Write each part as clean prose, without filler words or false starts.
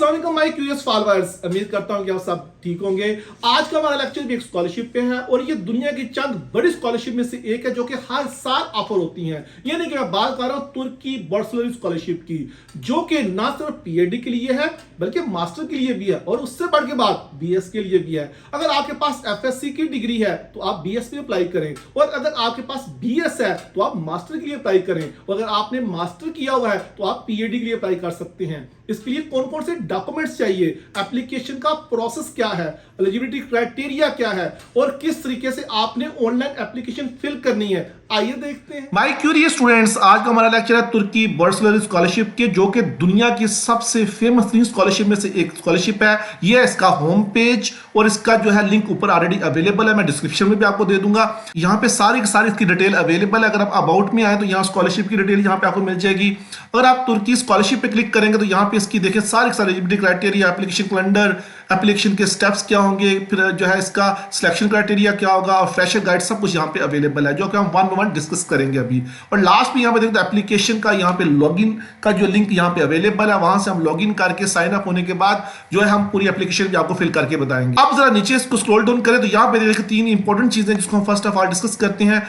अस्सलाम वालेकुम my curious followers, उम्मीद करता हूं कि आप सब ठीक होंगे। आज का हमारा लेक्चर भी एक स्कॉलरशिप पे है और ये दुनिया की चंद बड़ी स्कॉलरशिप में से एक है जो कि हर साल ऑफर होती हैं। यानी कि मैं बात कर रहा हूं तुर्की बार्सिलोना स्कॉलरशिप की, जो कि ना सिर्फ पीएचडी के लिए है बल्कि मास्टर के लिए भी है और उससे बढ़ के बाद बीएस के लिए भी है। अगर आपके पास एफएससी की डिग्री है तो आप बीएस में अप्लाई करें, और अगर आपके पास बीएस है तो आप मास्टर के लिए अप्लाई करें, और अगर आपने मास्टर किया हुआ है तो आप पीएचडी के लिए अप्लाई कर सकते हैं। इसके लिए कौन कौन से डॉक्यूमेंट्स चाहिए, एप्लीकेशन का प्रोसेस क्या है, एलिजिबिलिटी क्राइटेरिया क्या है और किस तरीके से आपने ऑनलाइन एप्लीकेशन फिल करनी है, आइए देखते हैं। माय क्यूरियस स्टूडेंट्स, आज का हमारा लेक्चर है तुर्की बार्सिलोना स्कॉलरशिप के, जो कि दुनिया की सबसे फेमस स्कॉलरशिप में से एक स्कॉलरशिप है। ये है इसका होम पेज और इसका जो है लिंक ऊपर ऑलरेडी अवेलेबल है, मैं डिस्क्रिप्शन में भी आपको दे दूंगा। यहाँ पे सारी की सारी इसकी डिटेल अवेलेबल है। अगर आप अबाउट में आए तो यहाँ स्कॉलरशिप की डिटेल यहाँ पे आपको मिल जाएगी। अगर आप तुर्की स्कॉलरशिप पे क्लिक करेंगे तो यहाँ पे इसकी देखिए सारी eligibility criteria, application calendar, application के स्टेप्स क्या होंगे, फिर जो है इसका सिलेक्शन क्राइटेरिया क्या होगा और फ्रेशर गाइड सब कुछ यहाँ पे अवेलेबल है, जो कि हम वन बाय वन डिस्कस करेंगे अभी। और लास्ट में यहाँ पे देखते हैं एप्लीकेशन का यहाँ पे लॉगिन का जो लिंक यहाँ पे अवेलेबल है, वहां से हम लॉगिन करके साइन अप होने के बाद जो है हम पूरी एप्लीकेशन भी आपको फिल करके बताएंगे। अब जरा नीचे इसको स्क्रॉल डाउन करें तो यहाँ पे देखिए तीन इंपॉर्टेंट चीजें जिसको हम फर्स्ट ऑफ ऑल डिस्कस करते हैं।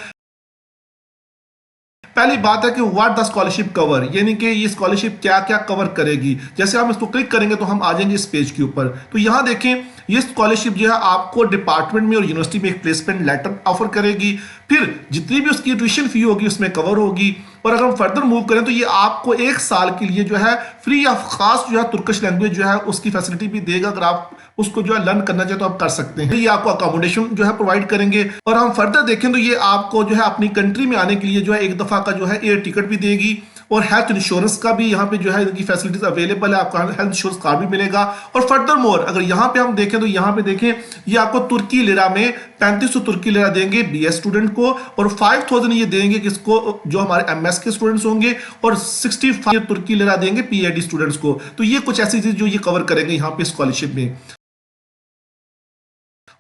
पहली बात है कि व्हाट द स्कॉलरशिप कवर, यानी कि ये स्कॉलरशिप क्या क्या कवर करेगी। जैसे हम इसको क्लिक करेंगे तो हम आ जाएंगे इस पेज के ऊपर। तो यहां देखें ये स्कॉलरशिप जो है आपको डिपार्टमेंट में और यूनिवर्सिटी में एक प्लेसमेंट लेटर ऑफर करेगी, फिर जितनी भी उसकी ट्यूशन फी होगी उसमें कवर होगी, और अगर हम फर्दर मूव करें तो ये आपको एक साल के लिए जो है फ्री ऑफ कॉस्ट जो है तुर्किश लैंग्वेज जो है उसकी फैसिलिटी भी देगा। अगर आप उसको जो है लर्न करना चाहे तो आप कर सकते हैं। ये आपको अकोमोडेशन जो है प्रोवाइड करेंगे, और हम फर्दर देखें तो ये आपको जो है अपनी कंट्री में आने के लिए जो है एक दफा का जो है एयर टिकट भी देगी, और हेल्थ इंश्योरेंस का भी यहाँ पे जो है इनकी फैसिलिटीज अवेलेबल है। आपको हेल्थ इंश्योरेंस कार्ड भी मिलेगा। और फर्दर मोर अगर यहाँ पे हम देखें तो यहाँ पे देखें ये आपको तुर्की लिरा में 3500 तुर्की लिरा देंगे बीएस स्टूडेंट को, और 5000 ये देंगे किसको, जो हमारे एमएस के स्टूडेंट्स होंगे, और 65 तुर्की लिरा देंगे पीएचडी स्टूडेंट्स को। तो ये कुछ ऐसी चीज जो ये कवर करेंगे यहाँ पे स्कॉलरशिप में।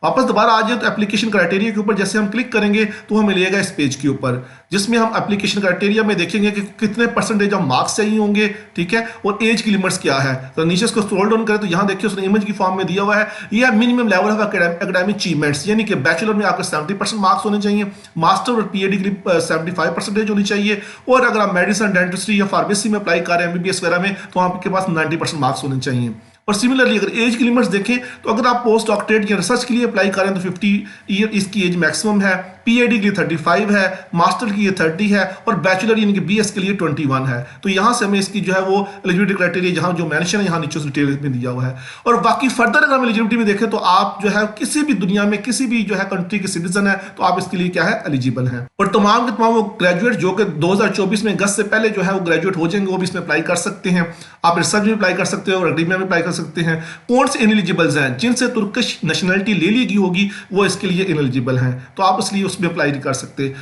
वापस दोबारा आ जाए तो एप्लीकेशन क्राइटेरिया के ऊपर जैसे हम क्लिक करेंगे तो हमें मिलेगा इस पेज के ऊपर, जिसमें हम एप्लीकेशन क्राइटेरिया में देखेंगे कि कितने परसेंटेज ऑफ मार्क्स चाहिए होंगे, ठीक है, और एज की लिमिट्स क्या है। तो नीचे इसको स्क्रॉल डाउन करें तो यहाँ देखिए उसने इमेज की फॉर्म में दिया हुआ है, यह minimum level of academic achievements, यानी कि बैचलर में आपके 70% मार्क्स होने चाहिए, मास्टर और पीएचडी के लिए 75% होनी चाहिए, और अगर आप मेडिसिन, डेंटिस्ट्री या फार्मेसी में अप्लाई कर रहे हैं एमबीबीएस वगैरह में तो आपके पास 90% मार्क्स होने चाहिए। और सिमिलरली अगर एज की लिमिट्स देखें तो अगर आप पोस्ट डॉक्टरेट या रिसर्च के लिए अप्लाई करें तो 50 ईयर इसकी एज मैक्सिमम है, पीएचडी के लिए 35 है, मास्टर के लिए 30 है, और बैचलर यानी कि बीएस के लिए 21 है। तो यहां से हमें इसकी जो है वो एलिजिबिलिटी क्राइटेरिया जहां जो मेंशन है यहाँ नीचे डिटेल में दिया हुआ है। और बाकी फर्दर अगर हम एलिजिबिलिटी में देखें तो आप जो है किसी भी दुनिया में किसी भी जो है कंट्री के सिटीजन है तो आप इसके लिए क्या है एलिजिबल है। और तमाम के तमाम वो ग्रेजुएट जो कि 2024 में अगस्त से पहले जो है वो ग्रेजुएट हो जाएंगे वो भी इसमें अप्लाई कर सकते हैं। आप रिसर्च में अप्लाई कर सकते हो और एकेडमिया में अप्लाई कर सकते हैं। कौन से इनएलिजिबल्स हैं, जिनसे तुर्किश नेशनलिटी ले ली गई होगी वो इसके लिए इनएलिजिबल हैं, तो आप इसलिए उसमें अप्लाई नहीं कर सकते।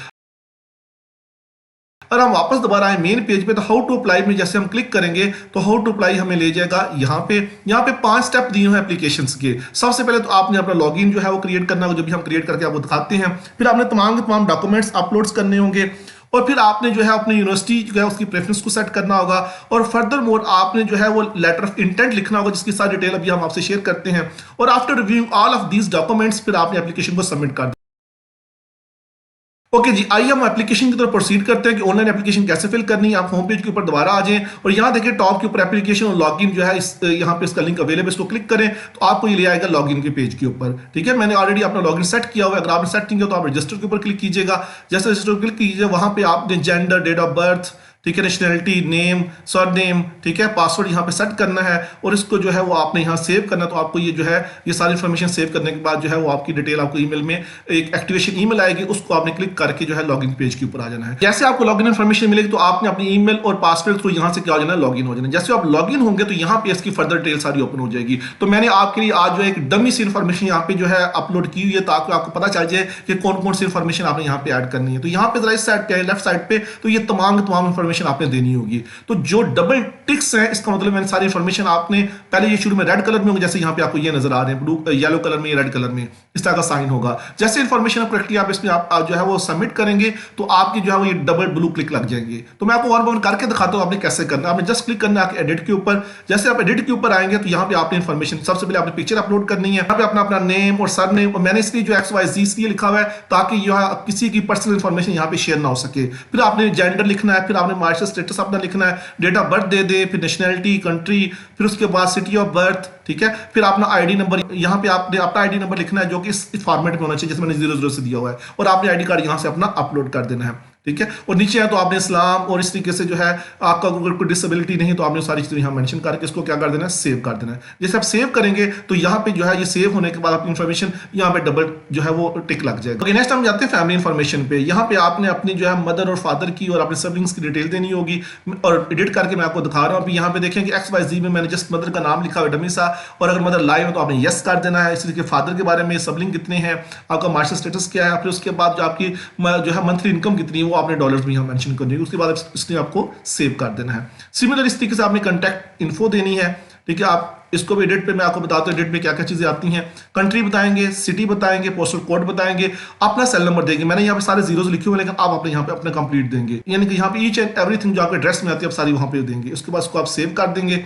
और हम वापस दोबारा आए मेन पेज पे तो हाउ टू अप्लाई में जैसे हम क्लिक करेंगे तो हाउ टू अप्लाई हमें ले जाएगा यहाँ पे 5 स्टेप दिए हुए हैं एप्लीकेशंस के। सबसे पहले तो आपने अपना लॉगिन जो है वो क्रिएट करना होगा, जो भी हम क्रिएट करके आपको दिखाते हैं। फिर आपने तमाम के तमाम डॉक्यूमेंट्स अपलोड्स करने होंगे, और फिर आपने जो है अपनी यूनिवर्सिटी जो है उसकी प्रेफरेंस को सेट करना होगा, और फर्दर मोर आपने जो है वो लेटर ऑफ इंटेंट लिखना होगा जिसकी सारी डिटेल अभी हम आपसे शेयर करते हैं। और after reviewing all of these documents फिर आपने एप्लीकेशन को सबमिट कर दिया। ओके जी, आइए हम एप्लीकेशन की तरफ प्रोसीड करते हैं कि ऑनलाइन एप्लीकेशन कैसे फिल करनी है। आप होम पेज के ऊपर दोबारा आ जाएं और यहाँ देखिए टॉप के ऊपर एप्लीकेशन और लॉगिन जो है यहाँ पे इसका लिंक अवेलेबल, इसको क्लिक करें तो आपको ये ले आएगा लॉगिन के पेज के ऊपर। ठीक है, मैंने ऑलरेडी अपना लॉगिन सेट किया हुआ है। अगर आपने सेट नहीं किया तो आप रजिस्टर के ऊपर क्लिक कीजिएगा। जैसे रजिस्टर क्लिक कीजिए वहां पे आपने जेंडर, डेट ऑफ बर्थ, ठीक है, नेशनलिटी, नेम, सरनेम, ठीक है, पासवर्ड यहाँ पे सेट करना है, और इसको जो है वो आपने यहाँ सेव करना है। तो आपको ये जो है ये सारी इन्फॉर्मेशन सेव करने के बाद जो है वो आपकी डिटेल आपको ईमेल में एक एक्टिवेशन ईमेल आएगी, उसको आपने क्लिक करके जो है लॉगिन पेज के ऊपर आ जाना है। जैसे आपको लॉगिन इन्फॉर्मेशन मिलेगी तो आपने अपनी ईमेल और पासवर्ड थ्रू यहाँ से क्या हो जाना है, लॉगिन हो जाना। जैसे आप लॉगिन होंगे तो यहाँ पे इसकी फर्दर डिटेल सारी ओपन हो जाएगी। तो मैंने आपके लिए आज जो एक डमी सी इन्फॉर्मेशन यहाँ पे जो है अपलोड की हुई है ताकि आपको पता चल जाए कि कौन कौन सी इन्फॉर्मेशन आपने यहाँ पे ऐड करनी है। तो यहाँ पे जरा इस साइड पे लेफ्ट साइड पे तो ये तमाम इन्फॉर्मेशन इन्फॉर्मेशन आपने देनी होगी। तो जो डबल टिक्स है इसका मतलब मैंने सारी इन्फॉर्मेशन आपने पहले ये शुरू में रेड कलर में होंगे, जैसे यहाँ पे आपको ये नजर आ रहे हैं ब्लू येलो कलर में, रेड कलर में इस तरह का साइन होगा। जैसे इन्फॉर्मेशन करेक्टली आप इसमें आप जो है वो सबमिट करेंगे तो आपकी जो है वो ये डबल ब्लू क्लिक लग जाएंगे। तो मैं आपको वन बाय वन करके दिखाता हूँ आपने कैसे करना है। आपने जस्ट क्लिक करना है एडिट के ऊपर। जैसे आप एडिट के ऊपर आएंगे तो यहाँ पे आपने इन्फॉर्मेशन सबसे पहले आपने पिक्चर अपलोड करनी है। यहाँ पे अपना नेम और सर नेम, और मैंने इसलिए जो XYZ इसलिए लिखा हुआ है ताकि यहाँ किसी की पर्सनल इन्फॉर्मेशन यहाँ पे शेयर ना हो सके। फिर आपने जेंडर लिखना है, फिर आपने मैरिटल स्टेटस अपना लिखना है, डेट ऑफ बर्थ दे दे, फिर नेशनैलिटी, कंट्री, फिर उसके बाद सिटी ऑफ बर्थ, ठीक है। फिर अपना आईडी नंबर, यहाँ पे आपने अपना आईडी नंबर लिखना है जो कि इस फॉर्मेट में होना चाहिए जैसे मैंने 00 से दिया हुआ है, और आपने आईडी कार्ड यहाँ से अपना अपलोड कर देना है, ठीक है। और नीचे है तो आपने इस्लाम और इस तरीके से जो है आपका अगर कोई डिसेबिलिटी नहीं तो आपने सारी चीजें यहाँ मेंशन करके इसको क्या कर देना है, सेव कर देना है। जैसे आप सेव करेंगे तो यहाँ पे जो है ये सेव होने के बाद आपकी इन्फॉर्मेशन यहाँ पे डबल जो है वो टिक लग जाएगा। ओके, नेक्स्ट हम जाते हैं फैमिली इन्फॉर्मेशन पे। यहाँ पे आपने अपनी जो है मदर और फादर की और अपने सिबलिंग्स की डिटेल देनी होगी, और एडिट करके मैं आपको दिखा रहा हूँ। अभी यहाँ पे देखें कि XYZ में मैंने जस्ट मदर का नाम लिखा हुआ है डमी सा, और अगर मदर लाइव है तो आपने यस कर देना है। इसी तरीके फादर के बारे में सिबलिंग कितने हैं, आपका मैरिटल स्टेटस क्या है, फिर उसके बाद जो आपकी जो है मंथली इनकम कितनी है वो आपने डॉलर्स में यहाँ मेंशन करनी है। उसके बाद इसने आपको सेव कर देना है। सिमिलर इस तरीके से आपने कॉन्टैक्ट इन्फो देनी है, ठीक है। आप इसको भी एडिट पे मैं आपको बताता हूँ एडिट में क्या क्या चीजें आती हैं। कंट्री बताएंगे, सिटी बताएंगे, पोस्टल कोड बताएंगे, अपना सेल नंबर देंगे। मैंने यहाँ पे सारे जीरोस लिखे हुए लेकिन आप अपने यहाँ पे अपना कंप्लीट देंगे, यानी कि यहाँ पे ईच एंड एवरीथिंग जो आपके एड्रेस में आती है आप सारी वहां पे देंगे। उसके बाद इसको आप सेव कर देंगे,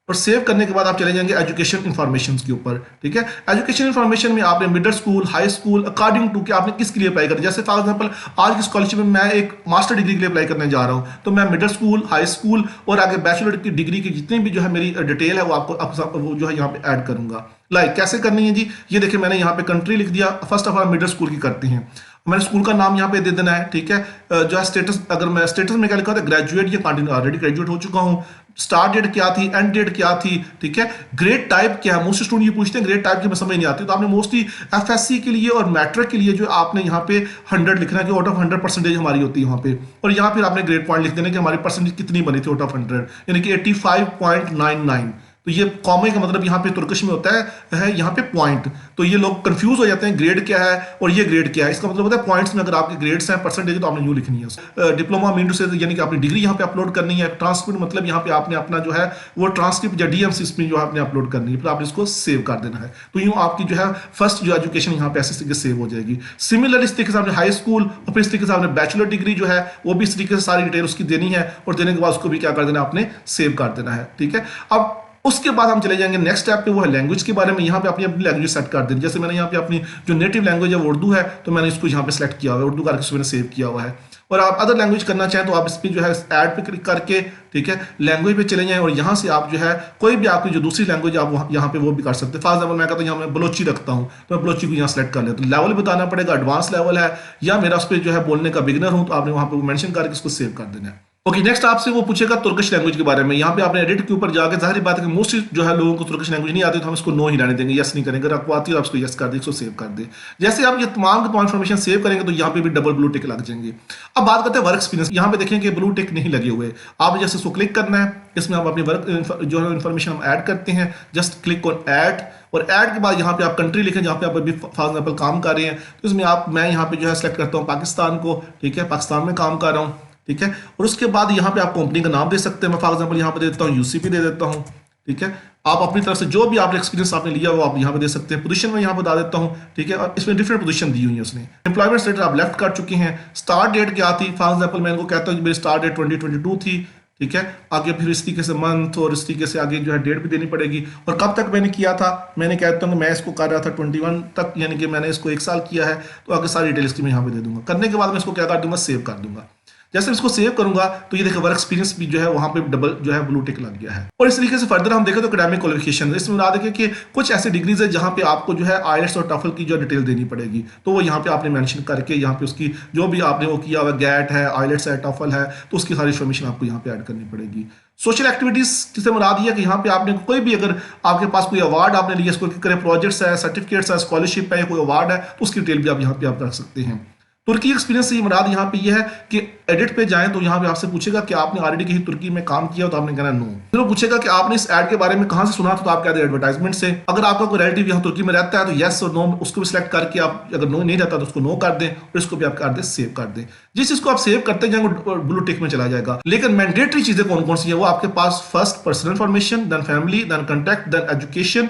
और सेव करने के बाद आप चले जाएंगे एजुकेशन इन्फॉर्मेशन के ऊपर, ठीक है। एजुकेशन इन्फॉर्मेशन में आपने middle school, high school, according to कि आपने किसके लिए अप्लाई करना। जैसे फॉर एग्जांपल आज की स्कॉलरशिप में मैं एक मास्टर डिग्री के लिए अप्लाई करने जा रहा हूं, तो मैं मिडिल स्कूल, हाई स्कूल और आगे बैचलर की डिग्री की जितनी भी जो है मेरी डिटेल है वो आपको वो जो है यहाँ पे ऐड करूंगा। लाइक कैसे करनी है जी, ये देखिए मैंने यहाँ पे कंट्री लिख दिया। First of all middle school की करते हैं, मैंने स्कूल का नाम यहाँ पे दे देना है, ठीक है। जो है स्टेटस, अगर मैं स्टेटस में क्या लिखा था, ग्रेजुएट या कंटिन्यू, ऑलरेडी ग्रेजुएट हो चुका हूँ। स्टार्ट डेट क्या थी, एंड डेट क्या थी, ठीक है। ग्रेड टाइप क्या है, मोस्ट स्टूडेंट ये पूछते हैं ग्रेड टाइप की, मैं समझ नहीं आती, तो आपने मोस्टली FSC के लिए और मैट्रिक के लिए जो आपने यहाँ पे 100 लिखना है कि आउट ऑफ 100% हमारी होती है वहाँ पे, और यहाँ फिर आपने ग्रेड पॉइंट लिख देना कि हमारी परसेंटेज कितनी बनी थी आउट ऑफ 100, यानी कि 85.99। तो ये कॉमे का मतलब यहाँ पे तुर्किश में होता है यहाँ पे पॉइंट। तो ये लोग कंफ्यूज हो जाते हैं ग्रेड क्या है और ये ग्रेड क्या है। इसका मतलब होता है पॉइंट्स में अगर आपके ग्रेड्स हैं परसेंटेज तो आपने यूं लिखनी है। डिप्लोमा मीन टू से यानी कि आपने डिग्री यहाँ पे अपलोड करनी है। ट्रांसक्रिप्ट मतलब यहाँ पे आपने अपना जो है वो ट्रांसक्रिप्ट या DMC इसमें जो आपने अपलोड करनी है, फिर आपने इसको सेव कर देना है। तो यूं आपकी जो है फर्स्ट जो एजुकेशन यहाँ पे ऐसे सेव हो जाएगी। सिमिलर इस तरीके से आपने हाई स्कूल और फिर इस तरीके से आपने बैचलर डिग्री जो है वो भी इस तरीके से सारी डिटेल उसकी देनी है, और देने के बाद उसको भी क्या कर देना आपने सेव कर देना है, ठीक है। अब उसके बाद हम चले जाएंगे नेक्स्ट स्टेप पे, वो है लैंग्वेज के बारे में। यहाँ पे अपनी लैंग्वेज सेट कर देनी। जैसे मैंने यहाँ पे अपनी जो नेटिव लैंग्वेज है वो उर्दू है, तो मैंने इसको यहाँ पे सेलेक्ट किया हुआ है, उर्दू करके इसको मैंने सेव किया हुआ है। और आप अदर लैंग्वेज करना चाहें तो आप इस पर जो है ऐड पे क्लिक करके, ठीक है, लैंग्वेज पे चले जाएं, और यहाँ से आप जो है कोई भी आपकी जो दूसरी लैंग्वेज आप यहाँ पे वो भी कर सकते हैं। फॉर एग्जाम्पल मैं कहता हूँ यहाँ मैं बलोची रखता हूँ, तो मैं बलोची को यहाँ सेलेक्ट कर लेता हूँ। लेवल बताना पड़ेगा, एडवांस लेवल है या मेरा उस पर जो है बोलने का बिगिनर हूँ, तो आपने वहाँ पे मेंशन करके इसको सेव कर देना है। ओके, नेक्स्ट आपसे वो पूछेगा तुर्किश लैंग्वेज के बारे में। यहाँ पे आपने एडिट के ऊपर जाकर, जाहिर बात है कि मोस्टली जो है लोगों को तुर्किश लैंग्वेज नहीं आती, तो हम इसको नो ही रहने देंगे, यस नहीं करेंगे। अगर आपको आती है आप इसको यस कर दे, इसको सेव कर दे। जैसे आप ये तमाम इन्फॉर्मेशन सेव करेंगे तो यहाँ पे भी डबल ब्लू टिक लग जाएंगे। अब बात करते हैं वर्क एक्सपीरियंस। यहाँ पे देखें कि ब्लू टिक नहीं लगे हुए। आप जैसे इसको क्लिक करना है, इसमें आप अपनी वर्क जो है इन्फॉर्मेशन हम ऐड करते हैं। जस्ट क्लिक ऑन ऐड, और ऐड के बाद यहाँ पे आप कंट्री लिखें जहाँ पे आप अभी फॉर एग्जाम्पल काम कर रहे हैं, तो इसमें मैं यहाँ पे जो है सेलेक्ट करता हूँ पाकिस्तान को, ठीक है, पाकिस्तान में काम कर रहा हूँ, ठीक है। और उसके बाद यहाँ पे आप कंपनी का नाम दे सकते हैं। मैं फॉर एग्जांपल यहाँ पे दे देता हूँ UCP दे देता हूँ, ठीक है। आप अपनी तरफ से जो भी आपने एक्सपीरियंस आपने लिया वो आप यहाँ पे दे सकते हैं। पोजीशन में यहाँ बता देता हूँ, ठीक है, और इसमें डिफरेंट पोजीशन दी हुई है उसने। एम्प्लॉयमेंट स्टेटस आप लेफ्ट कर चुके हैं। स्टार्ट डेट क्या थी, फॉर एग्जाम्पल मैं इनको कहता हूँ मेरी स्टार्ट डेट 2022 थी, ठीक है। आगे फिर इस तरीके से मंथ और इस तरीके से आगे जो है डेट भी देनी पड़ेगी, और कब तक मैंने किया था। मैंने कहता हूँ कि मैं इसको कर रहा था 21 तक, यानी कि मैंने इसको 1 साल किया है, तो आगे सारी डिटेल्स की मैं यहाँ पे दे दूंगा। करने के बाद मैं इसको क्या कर दूंगा, सेव कर दूंगा। जैसे इसको सेव करूंगा तो ये देखिए वर्क एक्सपीरियंस भी जो है वहां पे डबल जो है ब्लू टिक लग गया है। और इस तरीके से फर्दर हम देखें तो एकेडमिक क्वालिफिकेशन, इसमें बता दें कि कुछ ऐसी डिग्रीज है जहां पे आपको जो है आईएलटीएस और टफल की जो डिटेल देनी पड़ेगी, तो वो यहाँ पे आपने मेंशन करके यहाँ पे उसकी जो भी आपने वो किया हुआ गैट है, आईएलटीएस है, टफल है, तो उसकी सारी इन्फॉर्मेशन आपको यहाँ पे ऐड करनी पड़ेगी। सोशल एक्टिविटीज जिसे मुराद दिया कि यहाँ पे आपने कोई भी अगर आपके पास कोई अवार्ड आपने लिया, इसको प्रोजेक्ट्स है, सर्टिफिकेट्स है, स्कॉलरशिप है, कोई अवार्ड है, तो उसकी डिटेल भी आप यहाँ पे आप रख सकते हैं। तुर्की एक्सपीरियंस से मुराद यहाँ पे ये है कि एडिट पे जाएं तो यहाँ पे आपसे पूछेगा कि आपने ऑलरेडी कहीं तुर्की में काम किया हो, तो आपने कहना नो। फिर वो पूछेगा कि आपने इस ऐड के बारे में कहाँ से सुना था, तो आप कहते हैं एडवर्टाइजमेंट से। अगर आपका कोई रिलेटिव यहाँ तुर्की में रहता है तो येस और नो उसको भी सिलेक्ट करके आप, अगर नो नहीं रहता तो उसको नो कर दें और इसको भी आप कर दें सेव कर दें। जिस चीज को आप सेव करते जाएंगे ब्लू टिक में चला जाएगा। लेकिन मैंडेटरी चीजें कौन कौन सी है, वो आपके पास first personal information, then family, then contact, then education,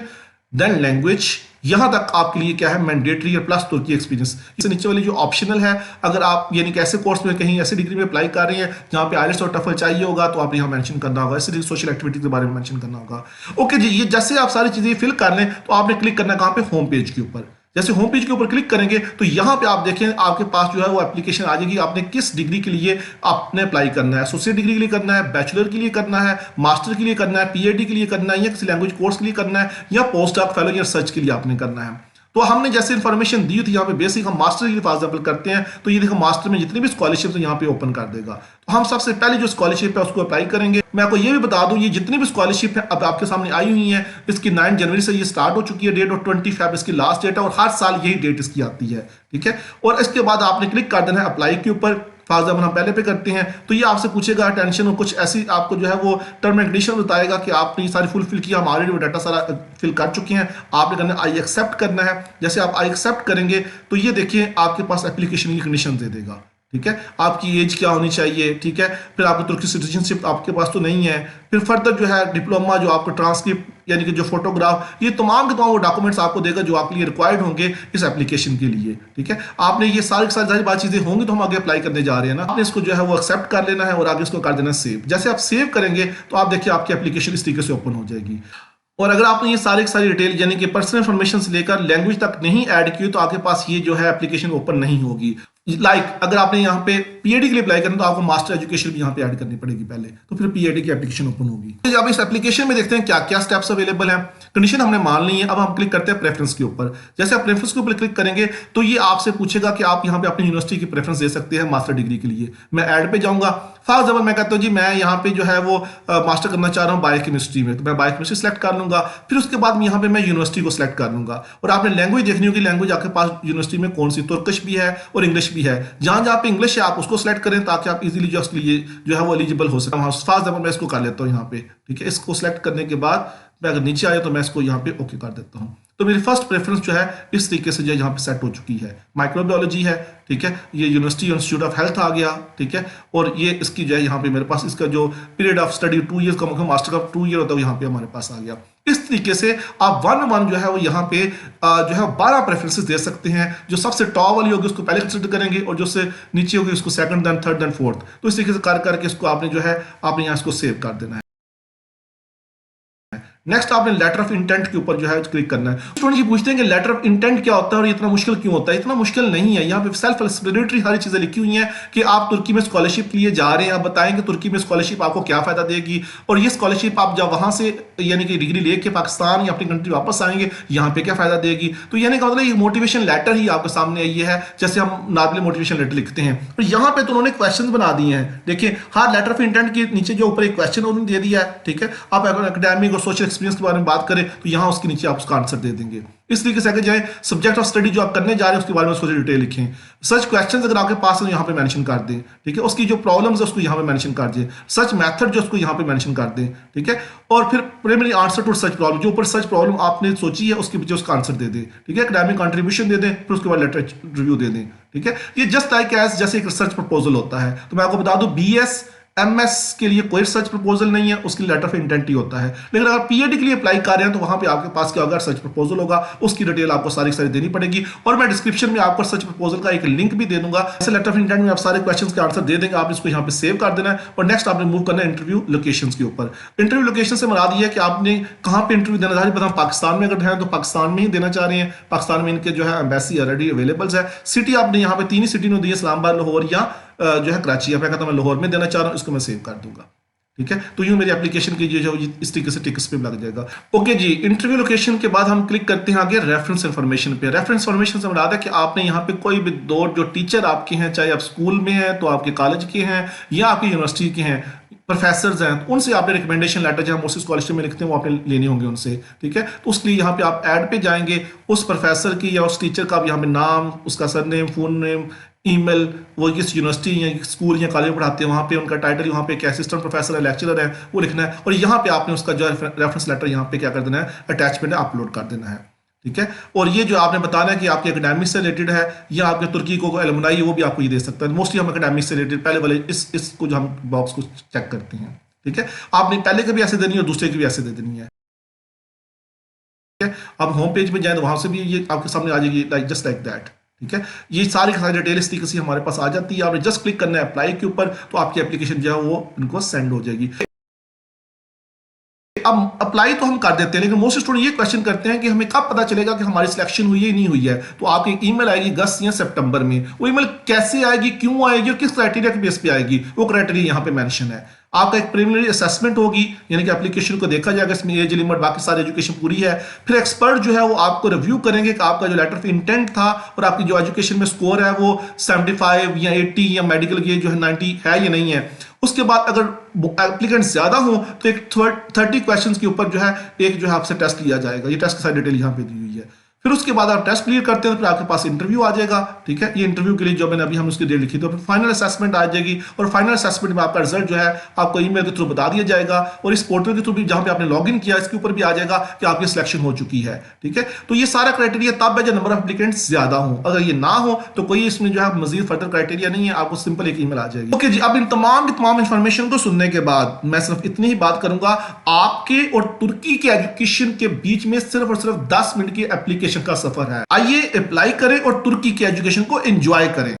then language. यहां तक आपके लिए क्या है मैंडेटरी और प्लस तुर्की एक्सपीरियंस। इससे नीचे वाली जो ऑप्शनल है, अगर आप यानी कि ऐसे कोर्स में कहीं ऐसी डिग्री में अप्लाई कर रहे हैं जहां पे आईएलटीएस और टफल चाहिए होगा, तो आप यहां मेंशन करना होगा। ऐसे सोशल एक्टिविटी के बारे में मेंशन करना होगा। ओके जी, ये जैसे आप सारी चीजें फिल कर लें तो आपने क्लिक करना है कहां पे, होम पेज के ऊपर। जैसे होम पेज के ऊपर क्लिक करेंगे तो यहां पे आप देखें आपके पास जो है वो एप्लीकेशन आ जाएगी। आपने किस डिग्री के लिए आपने अप्लाई करना है, एसोसिएट डिग्री के लिए करना है, बैचलर के लिए करना है, मास्टर के लिए करना है, पीएचडी के लिए करना है, या किसी लैंग्वेज कोर्स के लिए करना है, या पोस्ट डॉक फेलो या रिसर्च के लिए आपने करना है। तो हमने जैसे इन्फॉर्मेशन दी थी यहाँ पे बेसिक हम मास्टर के लिए फॉर एग्जाम्पल करते हैं, तो ये देखो मास्टर में जितनी भी स्कॉलरशिप है यहाँ पे ओपन कर देगा। तो हम सबसे पहले जो स्कॉलरशिप है उसको अप्लाई करेंगे। मैं आपको ये भी बता दूं, ये जितनी भी स्कॉलरशिप है अब आपके सामने आई हुई है, इसकी 9 जनवरी से ये स्टार्ट हो चुकी है डेट, और 20 फेब इसकी लास्ट डेट है, और हर साल यही डेट इसकी आती है, ठीक है। और इसके बाद आपने क्लिक कर देना है अप्लाई के ऊपर। फॉर एग्जाम्पल हम पहले पे करते हैं तो ये आपसे पूछेगा अटेंशन, और कुछ ऐसी आपको जो है वो टर्म एंड कंडीशन बताएगा कि आपने ये सारी फुलफिल किया, हम ऑलरेडी वो डाटा सारा फिल कर चुके हैं। आपने करना है आई एक्सेप्ट करना है। जैसे आप आई एक्सेप्ट करेंगे तो ये देखिए आपके पास एप्लीकेशन की कंडीशन दे देगा, ठीक है। आपकी एज क्या होनी चाहिए, ठीक है। फिर आपको तुर्की सिटीजनशिप आपके पास तो नहीं है। फिर फर्दर जो है डिप्लोमा, जो आपको ट्रांसक्रिप्ट यानी कि जो फोटोग्राफ, ये तमाम के तमाम वो डॉक्यूमेंट्स आपको देगा जो आपके लिए रिक्वायर्ड होंगे इस एप्लीकेशन के लिए, ठीक है। आपने ये सारी बात चीजें होंगी तो हम आगे अप्लाई करने जा रहे हैं ना, आपने इसको जो है वो एक्सेप्ट कर लेना है और आगे इसको कर देना सेव। जैसे आप सेव करेंगे तो आप देखिए आपकी एप्लीकेशन इस तरीके से ओपन हो जाएगी। और अगर आपने ये सारी डिटेल यानी कि पर्सनल इन्फॉर्मेशन से लेकर लैंग्वेज तक नहीं ऐड की तो आपके पास ये जो है एप्लीकेशन ओपन नहीं होगी। अगर आपने यहाँ पे पीएचडी के लिए अप्लाई करना तो आपको मास्टर एजुकेशन भी यहाँ पे ऐड करनी पड़ेगी पहले, तो फिर पीएचडी की एप्लीकेशन ओपन होगी। अब इस एप्लीकेशन में देखते हैं क्या क्या स्टेप्स अवेलेबल हैं। कंडीशन हमने मान ली है। अब हम क्लिक करते हैं प्रेफरेंस के ऊपर। जैसे आप प्रेफरेंस के ऊपर क्लिक करेंगे तो ये आपसे पूछेगा कि आप यहाँ पे अपनी यूनिवर्सिटी की प्रेफरेंस दे सकते हैं मास्टर डिग्री के लिए। मैं ऐड पे जाऊंगा। फॉर एग्जाम्पल मैं कहता हूँ जी मैं यहाँ पे जो है वो मास्टर करना चाह रहा हूँ बायोकेमिस्ट्री में, तो मैं बायोकेमिस्ट्री सेलेक्ट कर लूंगा। फिर उसके बाद यहाँ पे मैं यूनिवर्सिटी को सिलेक्ट कर लूंगा। और आपने लैंग्वेज देखनी होगी, लैंग्वेज आपके पास यूनिवर्सिटी में कौन सी, तुर्किश भी है और इंग्लिश भी है। जहां जहां पे इंग्लिश है आप उसको सिलेक्ट करें ताकि आप इजीली जो उसके लिए जो है वो एलिजिबल हो सके। फॉर एग्जाम्पल मैं इसको कर लेता हूँ यहाँ पे, ठीक है। इसको सिलेक्ट करने के बाद मैं अगर नीचे आया तो मैं इसको यहाँ पे ओके कर देता हूँ। तो मेरी फर्स्ट प्रेफरेंस जो है इस तरीके से जो है यहाँ पे सेट हो चुकी है। माइक्रोबायोलॉजी है, ठीक है। ये यूनिवर्सिटी इंस्टीट्यूट ऑफ हेल्थ आ गया, ठीक है। और ये इसकी जो है यहाँ पे मेरे पास इसका जो पीरियड ऑफ स्टडी 2 ईयर्स का मतलब मास्टर का 2 ईयर होता है यहाँ पे हमारे पास आ गया। इस तरीके से आप 1 जो है वो यहाँ पे जो है 12 प्रेफरेंसेस दे सकते हैं। जो सबसे टॉप वाली होगी उसको पहले कंसिडर करेंगे और जो से नीचे होगी उसको second, then third, then fourth. तो इस तरीके से कर करके इसको आपने जो है आपने यहाँ इसको सेव कर देना है। नेक्स्ट आपने लेटर ऑफ इंटेंट के ऊपर जो है क्लिक करना है। स्टूडेंट जी पूछते हैं कि लेटर ऑफ इंटेंट क्या होता है और ये इतना मुश्किल क्यों होता है। इतना मुश्किल नहीं है। यहाँ पे सेल्फ एक्सप्लेनेटरी सारी चीजें लिखी हुई हैं कि आप तुर्की में स्कॉलरशिप के लिए जा रहे हैं, आप बताएंगे तुर्की में स्कॉलरशिप आपको क्या फायदा देगी, और ये स्कॉलरशिप आप जब वहां से यानी कि डिग्री लेके पाकिस्तान या अपनी कंट्री वापस आएंगे यहाँ पे क्या फायदा देगी। तो यानी का मतलब ये मोटिवेशन लेटर ही आपके सामने ये है, जैसे हम नॉर्मली मोटिवेशन लेटर लिखते हैं। तो यहाँ पे तो उन्होंने क्वेश्चन बना दिए हैं। देखिए हर लेटर ऑफ इंटेंट के नीचे जो ऊपर एक क्वेश्चन उन्होंने दे दिया है, ठीक है। आप एकेडमिक और सोशल एक्सपीरियंस के बारे में बात करें तो यहां उसके नीचे आप उसका आंसर दे देंगे। इस तरीके से अगर जाए सब्जेक्ट ऑफ स्टडी जो आप करने जा रहे हैं उसके बारे में उसको डिटेल लिखें। सर्च क्वेश्चंस अगर आपके पास है यहां पे मेंशन कर दें, ठीक है। उसकी जो प्रॉब्लम्स है उसको यहां पे मेंशन कर दें। सर्च मेथड जो उसको यहां पे मेंशन कर दें, ठीक है। और फिर primary answer to search problem, जो ऊपर सर्च प्रॉब्लम आपने सोची है उसके पीछे उसका आंसर दे दें, ठीक है। एकेडमिक कंट्रीब्यूशन दे दें, फिर उसके बाद लेटर रिव्यू दे दें, ठीक है। ये जस्ट लाइक एज जैसे एक रिसर्च प्रपोजल होता है। तो मैं आपको बता दूं बीएस एमएस के लिए कोई सर्च प्रपोजल नहीं है, उसके लिए लेटर ऑफ इंटेंट ही होता है। लेकिन अगर पीएचडी के लिए अप्लाई कर रहे हैं तो वहां पे आपके पास क्या होगा, सर्च प्रपोजल होगा। उसकी डिटेल आपको सारी देनी पड़ेगी और मैं डिस्क्रिप्शन में आपको सर्च प्रपोजल का एक लिंक भी दे दूंगा। ऐसे लेटर ऑफ इंटेंट में आप सारे क्वेश्चंस के आंसर दे देंगे। आप इसको यहाँ पे सेव कर देना है और नेक्स्ट आपने मूव करना है इंटरव्यू लोकेशंस के ऊपर। इंटरव्यू लोकेशन से मुराद ये है कि आपने कहां पे इंटरव्यू देना चाह रहे हैं। हम पाकिस्तान में अगर हैं तो पाकिस्तान में ही देना चाह रहे हैं। पाकिस्तान में इनके जो है एम्बेसी ऑलरेडी अवेलेबल है। सिटी आपने यहाँ पे 3 ही सिटी में दी है, इस्लामाबाद, लाहौर या जो है कराची। अब मैं कहता हूं मैं लाहौर में देना चाह रहा हूं, इसको मैं सेव कर दूंगा, ठीक है। तो यूं मेरी एप्लीकेशन की जो इस तरीके से टिक्स पे लग जाएगा। ओके जी, इंटरव्यू लोकेशन के बाद हम क्लिक करते हैं आगे रेफरेंस इन्फॉर्मेशन पे। रेफरेंस इन्फॉर्मेशन से मुराद है कि आपने यहाँ पे कोई भी 2 जो टीचर आपके हैं, चाहे आप स्कूल में हैं तो आपके कॉलेज के हैं या आपकी यूनिवर्सिटी के हैं, प्रोफेसर हैं, तो उनसे आपने रिकमेंडेशन लेटर जहां मोस्ट स्कॉलरशिप में लिखते हैं वो आपने लेने होंगे उनसे, ठीक है। तो उसके लिए यहाँ पे आप ऐड पे जाएंगे, उस प्रोफेसर की या उस टीचर का यहाँ पे नाम, उसका सरनेम, फोन नेम, ईमेल, वो किस यूनिवर्सिटी या स्कूल या कॉलेज में पढ़ाते हैं वहाँ पे उनका टाइटल, वहाँ पे क्या असिस्टेंट प्रोफेसर है, लेक्चरर है, वो लिखना है। और यहाँ पे आपने उसका जो रेफरेंस लेटर यहाँ पे क्या कर देना है, अटैचमेंट अपलोड कर देना है, ठीक है। और ये जो आपने बताना है कि आपके एकेडमिक से रिलेटेड है या आपके तुर्की को एलुमनाई, वो भी आपको ये दे सकता है। मोस्टली हम एकेडमिक से रिलेटेड पहले वाले इसको जो हम बॉक्स को चेक करते हैं, ठीक है। आपने पहले के भी ऐसे देनी है और दूसरे की भी ऐसे दे देनी है। अब होम पेज में जाए तो वहां से भी ये आपके सामने आ जाएगी, लाइक जस्ट लाइक दैट, ठीक है। ये सारी की सारी डिटेल इस तरीके से हमारे पास आ जाती है। आपने जस्ट क्लिक करना है अप्लाई के ऊपर, तो आपकी एप्लीकेशन जो है वो इनको सेंड हो जाएगी। अब अप्लाई तो हम कर देते हैं, लेकिन मोस्ट स्टूडेंट ये क्वेश्चन करते हैं कि हमें कब पता चलेगा कि हमारी सिलेक्शन हुई है नहीं हुई है। तो आपकी ईमेल आएगी अगस्त या सितंबर में। वो ईमेल कैसे आएगी, क्यों आएगी और किस क्राइटेरिया के बेस पे आएगी, वो क्राइटेरिया यहाँ पे मेंशन है। आपका एक प्रिलिमिनरी असेसमेंट होगी, यानी कि एप्लीकेशन को देखा जाएगा, इसमें एज लिमिट बाकी सारी एजुकेशन पूरी है। फिर एक्सपर्ट जो है वो आपको रिव्यू करेंगे कि आपका जो लेटर ऑफ इंटेंट था और आपकी जो एजुकेशन में स्कोर है वो 75 या 80 या मेडिकल की जो है 90 है या नहीं है। उसके बाद अगर एप्लीकेंट ज्यादा हो तो एक 30 क्वेश्चंस के ऊपर जो है एक जो है आपसे टेस्ट लिया जाएगा। ये टेस्ट की सारी डिटेल यहाँ पे दी हुई है। फिर उसके बाद आप टेस्ट क्लियर करते हैं तो फिर आपके पास इंटरव्यू आ जाएगा, ठीक है। ये इंटरव्यू के लिए जो मैंने अभी हम उसकी डेट लिखी, तो फिर फाइनल असेसमेंट आ जाएगी और फाइनल असेसमेंट में आपका रिजल्ट जो है आपको ईमेल के थ्रू बता दिया जाएगा और इस पोर्टल के थ्रू भी जहां पे आपने लॉगिन किया इसके ऊपर भी आ जाएगा कि आपकी सिलेक्शन हो चुकी है, ठीक है। तो ये सारा क्राइटेरिया तब है जब नंबर ऑफ एप्लीकेंट्स ज्यादा हो। अगर ये ना हो तो कोई इसमें जो है मजीद फर्दर क्राइटेरिया नहीं है, आपको सिंपल एक ईमेल आ जाएगी। ओके जी, अब इन तमाम इंफॉर्मेशन को सुनने के बाद मैं सिर्फ इतनी ही बात करूंगा, आपके और तुर्की के एजुकेशन के बीच में सिर्फ और सिर्फ 10 मिनट की एप्लीकेशन का सफर है। आइए अप्लाई करें और तुर्की के एजुकेशन को एंजॉय करें।